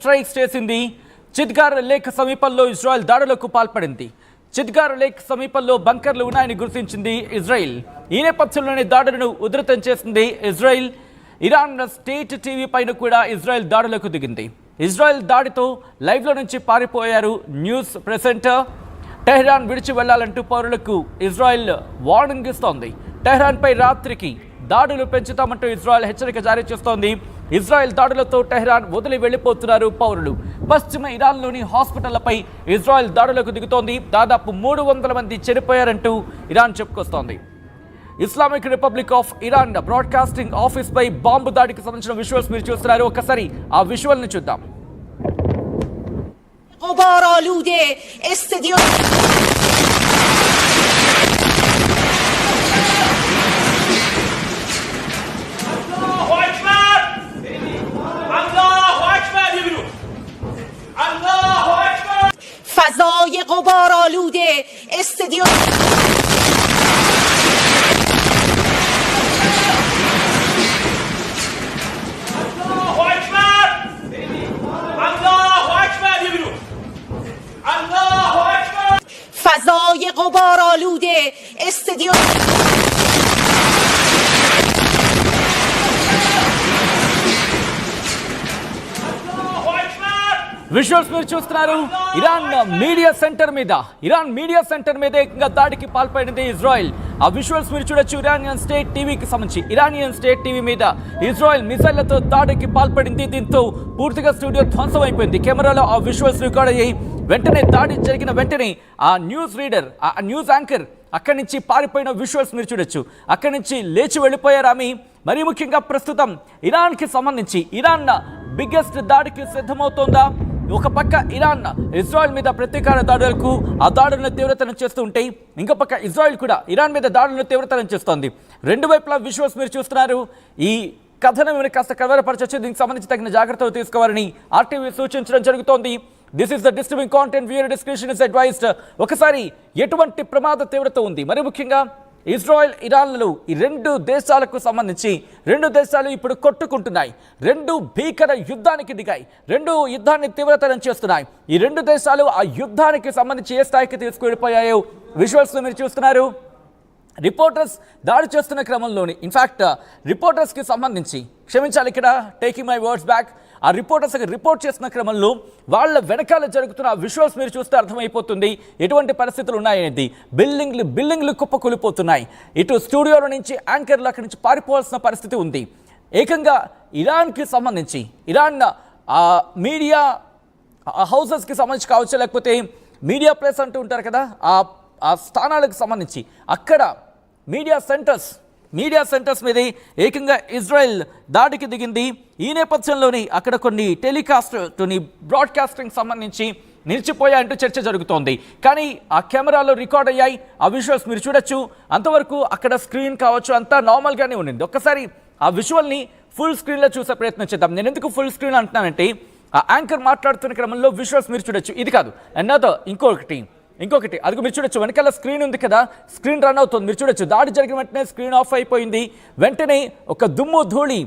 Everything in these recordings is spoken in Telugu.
స్ట్రైక్స్ చేసింది. చిత్గార్ లేక్ సమీపంలో ఇజ్రాయెల్ దాడులకు పాల్పడింది. చిత్గార్ లేక్ సమీపంలో బంకర్లు ఉన్నాయని గుర్తించింది ఇజ్రాయెల్. ఈ నేపథ్యంలోనే దాడులను ఉధృతం చేసింది ఇజ్రాయెల్. ఇరాన్ స్టేట్ టీవీ పైన కూడా ఇజ్రాయెల్ దాడులకు దిగింది. ఇజ్రాయెల్ దాడితో లైవ్లో నుంచి పారిపోయారు న్యూస్ ప్రెసెంటర్. టెహ్రాన్ విడిచి వెళ్లాలంటూ పౌరులకు ఇజ్రాయెల్ వార్నింగ్ ఇస్తోంది. టెహ్రాన్పై రాత్రికి దాడులు పెంచుతామంటూ ఇజ్రాయెల్ హెచ్చరిక జారీ చేస్తోంది. ఇజ్రాయెల్ దాడులతో టెహ్రాన్ వదిలి వెళ్లిపోతున్నారు పౌరులు. పశ్చిమ ఇరాన్లోని హాస్పిటళ్లపై ఇజ్రాయెల్ దాడులకు దిగుతోంది. దాదాపు 300 మంది చనిపోయారంటూ ఇరాన్ చెప్పుకొస్తోంది. Islamic republic of Iran broadcasting office పై బాంబు దాడికి సంబంధించిన విజువల్స్ మీరు చూస్తున్నారు. ఒకసారి ఆ విజువల్ ని చూద్దాం. فضای غبار آلوده استادیوم الله اکبر الله اکبر الله اکبر فضای غبار آلوده استادیوم విజువల్స్ మీరు చూస్తున్నారు. ఇరాన్ మీడియా సెంటర్ మీద ఏకంగా దాడికి పాల్పడింది ఇజ్రాయెల్. ఆ విజువల్స్ మీరు చూడొచ్చు. ఇరానియన్ స్టేట్ టీవీకి సంబంధించి ఇరానియన్ స్టేట్ టీవీ మీద ఇజ్రాయెల్ మిసైళ్లతో దాడికి పాల్పడింది. దీంతో పూర్తిగా స్టూడియో ధ్వంసం అయిపోయింది. కెమెరాలో ఆ విజువల్స్ రికార్డ్ అయ్యాయి. వెంటనే దాడి జరిగిన వెంటనే ఆ న్యూస్ రీడర్, ఆ న్యూస్ యాంకర్ అక్కడి నుంచి పారిపోయిన విజువల్స్ మీరు చూడొచ్చు. అక్కడి నుంచి లేచి వెళ్ళిపోయారు ఆమె. మరీ ముఖ్యంగా ప్రస్తుతం ఇరాన్కి సంబంధించి ఇరాన్ బిగ్గెస్ట్ దాడికి సిద్ధమవుతోందా? ఒక పక్క ఇరాన్ ఇజ్రాయెల్ మీద ప్రతీకార దాడులకు ఆ దాడులను తీవ్రతరం చేస్తూ ఉంటాయి. ఇంకో పక్క ఇజ్రాయెల్ కూడా ఇరాన్ మీద దాడులను తీవ్రతరం చేస్తోంది. రెండు వైపులా విజువల్స్ మీరు చూస్తున్నారు. ఈ కథనం మీరు కాస్త కలవరపరచొచ్చు. దీనికి సంబంధించి తగిన జాగ్రత్తలు తీసుకోవాలని ఆర్టీవీ సూచించడం జరుగుతోంది. This is the disturbing content, viewer description is advised. ఒకసారి ఎటువంటి ప్రమాద తీవ్రత ఉంది, మరి ముఖ్యంగా ఇజ్రాయెల్ ఇరాన్లు ఈ రెండు దేశాలకు సంబంధించి రెండు దేశాలు ఇప్పుడు కొట్టుకుంటున్నాయి. రెండు భీకర యుద్ధానికి దిగాయి. రెండు యుద్ధాన్ని తీవ్రతరం చేస్తున్నాయి. ఈ రెండు దేశాలు ఆ యుద్ధానికి సంబంధించి ఏ స్థాయికి తీసుకువెళ్ళిపోయాయో విజువల్స్ మీరు చూస్తున్నారు. రిపోర్టర్స్ దాడి చేస్తున్న క్రమంలోని ఇన్ఫ్యాక్ట్ రిపోర్టర్స్కి సంబంధించి క్షమించాలి, ఇక్కడ టేకింగ్ మై వర్డ్స్ బ్యాక్, ఆ రిపోర్టర్స్కి రిపోర్ట్ చేస్తున్న క్రమంలో వాళ్ళ వెనకాల జరుగుతున్న విజువల్స్ మీరు చూస్తే అర్థమైపోతుంది ఎటువంటి పరిస్థితులు ఉన్నాయనేది. బిల్డింగ్లు కుప్పకూలిపోతున్నాయి. ఇటు స్టూడియోల నుంచి యాంకర్లు అక్కడి నుంచి పారిపోవాల్సిన పరిస్థితి ఉంది. ఏకంగా ఇరాన్కి సంబంధించి ఇరాన్ మీడియా హౌసెస్కి సంబంధించి కావచ్చు, లేకపోతే మీడియా ప్లేస్ అంటూ ఉంటారు కదా, ఆ స్థానాలకు సంబంధించి అక్కడ మీడియా సెంటర్స్ మీద ఏకంగా ఇజ్రాయెల్ దాడికి దిగింది. ఈ నేపథ్యంలోని అక్కడ కొన్ని బ్రాడ్కాస్టింగ్ సంబంధించి నిలిచిపోయాయంటూ చర్చ జరుగుతోంది. కానీ ఆ కెమెరాలో రికార్డ్ అయ్యాయి. ఆ విజువల్స్ మీరు చూడొచ్చు. అంతవరకు అక్కడ స్క్రీన్ కావచ్చు అంతా నార్మల్గానే ఉండింది. ఒక్కసారి ఆ విజువల్ని ఫుల్ స్క్రీన్లో చూసే ప్రయత్నం చేద్దాం. నేను ఎందుకు ఫుల్ స్క్రీన్ అంటున్నానంటే ఆ యాంకర్ మాట్లాడుతున్న క్రమంలో విజువల్స్ మీరు చూడొచ్చు. ఇది కాదు, ఇంకొకటి అదిగో మీరు చూడొచ్చు. వెనకాల స్క్రీన్ ఉంది కదా, స్క్రీన్ రన్ అవుతుంది. మీరు చూడొచ్చు. దాడి జరిగిన వెంటనే స్క్రీన్ ఆఫ్ అయిపోయింది. వెంటనే ఒక దుమ్ము ధూళి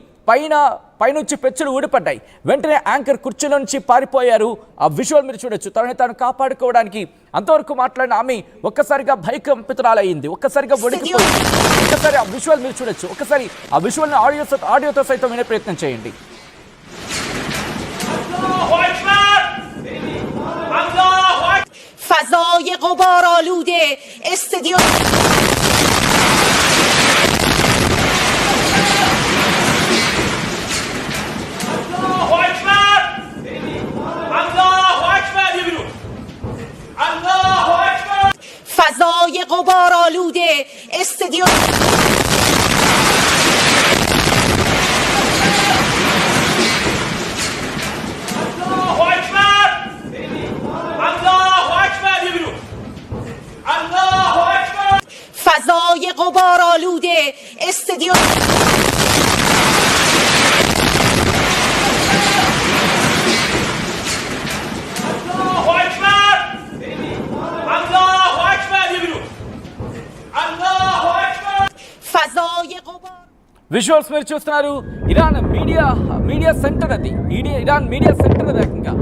పైనుంచి పెచ్చులు ఊడిపడ్డాయి. వెంటనే యాంకర్ కుర్చీలో నుంచి పారిపోయారు. ఆ విజువల్ మీరు చూడొచ్చు. తాను కాపాడుకోవడానికి అంతవరకు మాట్లాడిన ఆమె ఒక్కసారిగా భయకంపితురాలయ్యింది. ఒక్కసారిగా వణికిపోయింది. ఒక్కసారి ఆ విజువల్ మీరు చూడొచ్చు. ఒక్కసారి ఆ విజువల్ని ఆడియోతో సైతం వినే ప్రయత్నం చేయండి. فضای غبار آلوده استادیوم الله اکبر الله اکبر الله اکبر فضای غبار آلوده استادیوم فضای غبار آلوده استادیوم الله اکبر الله اکبر الله اکبر فضای غبار విజువల్స్ మీరు చూస్తున్నారు. ఇరాన్ మీడియా సెంటర్ అది. ఇరాన్ మీడియా సెంటర్ ఏకంగా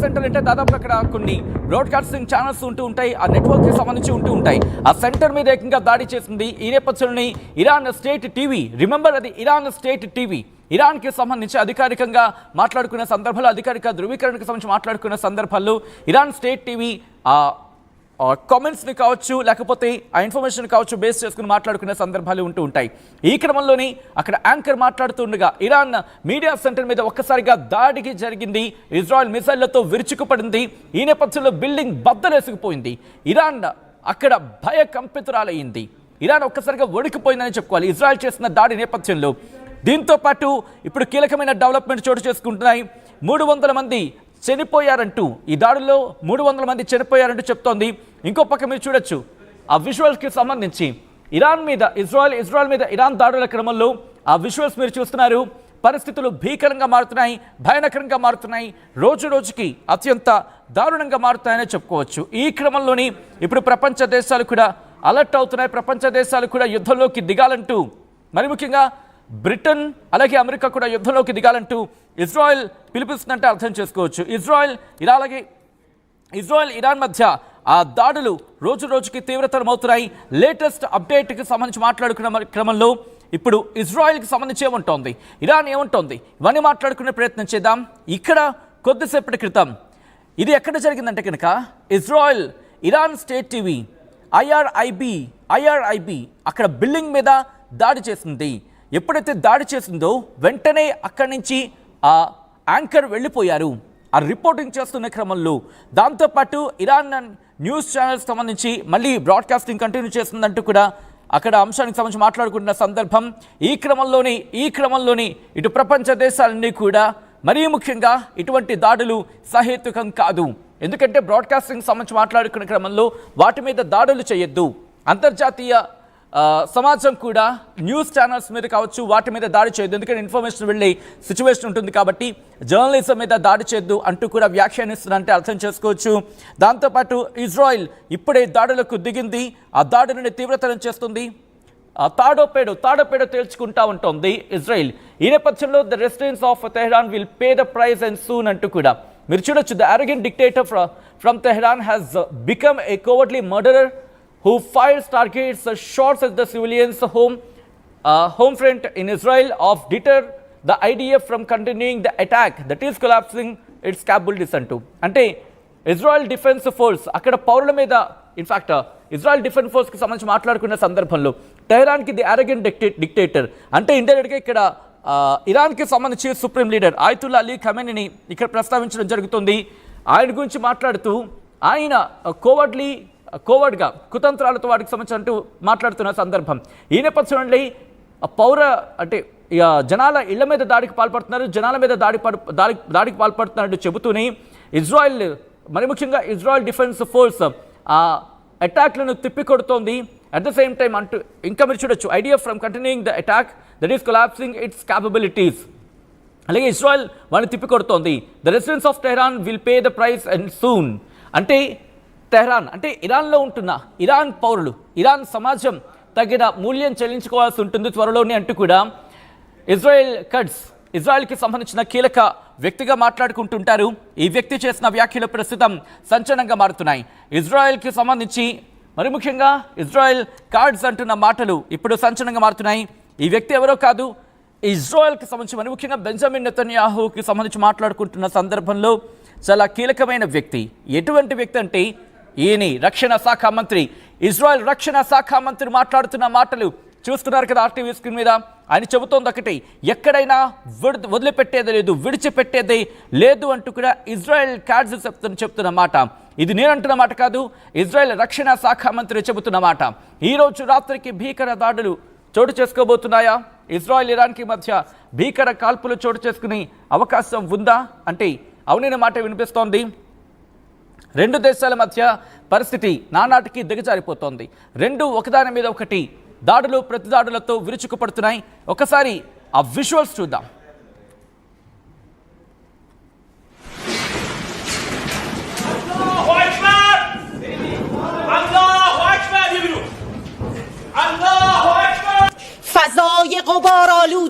సెంటర్ అంటే దాదాపు అక్కడ కొన్ని బ్రాడ్కాస్టింగ్ ఛానల్స్ ఉంటూ ఉంటాయి, ఆ నెట్వర్క్కి సంబంధించి ఉంటూ ఉంటాయి. ఆ సెంటర్ మీద ఏకంగా దాడి చేసింది. ఈ నేపథ్యంలోని ఇరాన్ స్టేట్ టీవీ, రిమెంబర్ అది ఇరాన్ స్టేట్ టీవీ, ఇరాన్కి సంబంధించి అధికారికంగా మాట్లాడుకున్న సందర్భాలు, అధికారిక ధృవీకరణకు సంబంధించి మాట్లాడుకున్న సందర్భాల్లో ఇరాన్ స్టేట్ టీవీ కామెంట్స్ని కావచ్చు, లేకపోతే ఆ ఇన్ఫర్మేషన్ కావచ్చు బేస్ చేసుకుని మాట్లాడుకునే సందర్భాలు ఉంటూ ఉంటాయి. ఈ క్రమంలోని అక్కడ యాంకర్ మాట్లాడుతుండగా ఇరాన్ మీడియా సెంటర్ మీద ఒక్కసారిగా దాడికి జరిగింది. ఇజ్రాయెల్ మిసైళ్లతో విరుచుకుపడింది. ఈ నేపథ్యంలో బిల్డింగ్ బద్దలేసుకుపోయింది. ఇరాన్ అక్కడ భయకంపితురాలయ్యింది. ఇరాన్ ఒక్కసారిగా వణికిపోయిందని చెప్పుకోవాలి ఇజ్రాయెల్ చేసిన దాడి నేపథ్యంలో. దీంతో పాటు ఇప్పుడు కీలకమైన డెవలప్మెంట్ చోటు చేసుకుంటున్నాయి. 300 మంది చనిపోయారంటూ, ఈ దాడుల్లో 300 మంది చనిపోయారంటూ చెప్తోంది. ఇంకో పక్క మీరు చూడొచ్చు ఆ విజువల్స్కి సంబంధించి ఇరాన్ మీద ఇజ్రాయెల్ మీద ఇరాన్ దాడుల క్రమంలో ఆ విజువల్స్ మీరు చూస్తున్నారు. పరిస్థితులు భీకరంగా మారుతున్నాయి, భయానకరంగా మారుతున్నాయి, రోజు రోజుకి అత్యంత దారుణంగా మారుతాయని చెప్పుకోవచ్చు. ఈ క్రమంలోని ఇప్పుడు ప్రపంచ దేశాలు కూడా అలర్ట్ అవుతున్నాయి. ప్రపంచ దేశాలు కూడా యుద్ధంలోకి దిగాలంటూ, మరి ముఖ్యంగా బ్రిటన్ అలాగే అమెరికా కూడా యుద్ధంలోకి దిగాలంటూ ఇజ్రాయెల్ పిలిపిస్తుందంటే అర్థం చేసుకోవచ్చు. ఇజ్రాయెల్ ఇరాన్ మధ్య ఆ దాడులు రోజు రోజుకి తీవ్రతరమవుతున్నాయి. లేటెస్ట్ అప్డేట్కి సంబంధించి మాట్లాడుకున్న క్రమంలో ఇప్పుడు ఇజ్రాయెల్కి సంబంధించి ఏమంటోంది, ఇరాన్ ఏమంటోంది, ఇవన్నీ మాట్లాడుకునే ప్రయత్నం చేద్దాం. ఇక్కడ కొద్దిసేపటి క్రితం ఇది ఎక్కడ జరిగిందంటే కనుక ఇజ్రాయెల్ ఇరాన్ స్టేట్ టీవీ ఐఆర్ఐబి అక్కడ బిల్డింగ్ మీద దాడి చేసింది. ఎప్పుడైతే దాడి చేసిందో వెంటనే అక్కడి నుంచి ఆ యాంకర్ వెళ్ళిపోయారు ఆ రిపోర్టింగ్ చేస్తున్న క్రమంలో. దాంతోపాటు ఇరాన్ న్యూస్ ఛానల్స్ సంబంధించి మళ్ళీ బ్రాడ్కాస్టింగ్ కంటిన్యూ చేస్తుందంటూ కూడా అక్కడ అంశానికి సంబంధించి మాట్లాడుకుంటున్న సందర్భం. ఈ క్రమంలోని ఇటు ప్రపంచ దేశాలన్నీ కూడా మరీ ముఖ్యంగా ఇటువంటి దాడులు సహేతుకం కాదు. ఎందుకంటే బ్రాడ్కాస్టింగ్ సంబంధించి మాట్లాడుకునే క్రమంలో వాటి మీద దాడులు చేయొద్దు. అంతర్జాతీయ సమాజం కూడా న్యూస్ ఛానల్స్ మీద కావచ్చు వాటి మీద దాడి చేయొద్దు, ఎందుకంటే ఇన్ఫర్మేషన్ వెళ్ళే సిచ్యువేషన్ ఉంటుంది కాబట్టి జర్నలిజం మీద దాడి చేయొద్దు అంటూ కూడా వ్యాఖ్యానిస్తుందంటే అర్థం చేసుకోవచ్చు. దాంతోపాటు ఇజ్రాయెల్ ఇప్పుడే దాడులకు దిగింది. ఆ దాడులను తీవ్రతరం చేస్తుంది. తాడోపేడో తేల్చుకుంటా ఉంటుంది ఇజ్రాయెల్. ఈ నేపథ్యంలో the residents of Tehran will pay the price and soon అంటూ కూడా మీరు చూడొచ్చు. The arrogant dictator from Tehran has become a cowardly murderer who fires targets shots at the civilians home front in Israel of deter the IDF from continuing the attack that is collapsing its capabilities అంటూ. అంటే ఇజ్రాయెల్ డిఫెన్స్ ఫోర్స్ అక్కడ పౌరుల మీద ఇన్ఫాక్ట్ ఇజ్రాయెల్ డిఫెన్స్ ఫోర్స్కి సంబంధించి మాట్లాడుకున్న సందర్భంలో టెహరాన్కి ది arrogant dictator అంటే ఇండైరెక్ట్గా ఇక్కడ ఇరాన్కి సంబంధించి సుప్రీం లీడర్ ఆయతుల్లా అలీ ఖమేనీని ఇక్కడ ప్రస్తావించడం జరుగుతుంది. ఆయన గురించి మాట్లాడుతూ ఆయన కోవర్డ్గా కుతంత్రాలతో వాటికి సంబంధించి మాట్లాడుతున్న సందర్భం. ఈ నేపథ్యంలో జనాల ఇళ్ల మీద దాడికి పాల్పడుతున్నారు, జనాల మీద దాడికి పాల్పడుతున్నట్టు చెబుతూనే ఇజ్రాయెల్ మరి ముఖ్యంగా ఇజ్రాయెల్ డిఫెన్స్ ఫోర్స్ ఆ అటాక్లను తిప్పికొడుతోంది. అట్ ద సేమ్ టైం అంటూ ఇంకా మీరు చూడొచ్చు IDF from continuing the attack that is collapsing its capabilities. అలాగే ఇజ్రాయెల్ వాడిని తిప్పికొడుతోంది. The residents of Tehran will pay the price and soon. అంటే టెహరాన్ అంటే ఇరాన్లో ఉంటున్న ఇరాన్ పౌరులు, ఇరాన్ సమాజం తగిన మూల్యం చెల్లించుకోవాల్సి ఉంటుంది త్వరలోనే అంటూ కూడా ఇజ్రాయెల్కి సంబంధించిన కీలక వ్యక్తిగా మాట్లాడుకుంటుంటారు. ఈ వ్యక్తి చేసిన వ్యాఖ్యలు ప్రస్తుతం సంచలనంగా మారుతున్నాయి. ఇజ్రాయెల్కి సంబంధించి మరి ముఖ్యంగా ఇజ్రాయెల్ కార్డ్స్ అంటున్న మాటలు ఇప్పుడు సంచలనంగా మారుతున్నాయి. ఈ వ్యక్తి ఎవరో కాదు, ఇజ్రాయెల్కి సంబంధించి మరి ముఖ్యంగా బెంజమిన్ నెతన్యాహుకి సంబంధించి మాట్లాడుకుంటున్న సందర్భంలో చాలా కీలకమైన వ్యక్తి. ఎటువంటి వ్యక్తి అంటే ఈయన రక్షణ శాఖ మంత్రి, ఇజ్రాయెల్ రక్షణ శాఖ మంత్రి మాట్లాడుతున్న మాటలు చూస్తున్నారు కదా ఆర్టీవీ స్క్రీన్ మీద. ఆయన చెబుతోంది ఒకటి, ఎక్కడైనా వదిలిపెట్టేదే లేదు, విడిచిపెట్టేదే లేదు అంటూ కూడా ఇజ్రాయెల్ కార్డ్స్ చెప్తున్న మాట. ఇది నేను అంటున్న మాట కాదు, ఇజ్రాయెల్ రక్షణ శాఖ మంత్రి చెబుతున్న మాట. ఈరోజు రాత్రికి భీకర దాడులు చోటు చేసుకోబోతున్నాయా? ఇజ్రాయెల్ ఇరాన్కి మధ్య భీకర కాల్పులు చోటు చేసుకునే అవకాశం ఉందా అంటే అవునైన మాట వినిపిస్తోంది. రెండు దేశాల మధ్య పరిస్థితి నానాటికి దిగజారిపోతోంది. రెండు ఒకదాని మీద ఒకటి దాడులు ప్రతిదాడులతో విరుచుకుపడుతున్నాయి. ఒకసారి ఆ విజువల్స్ చూద్దాం.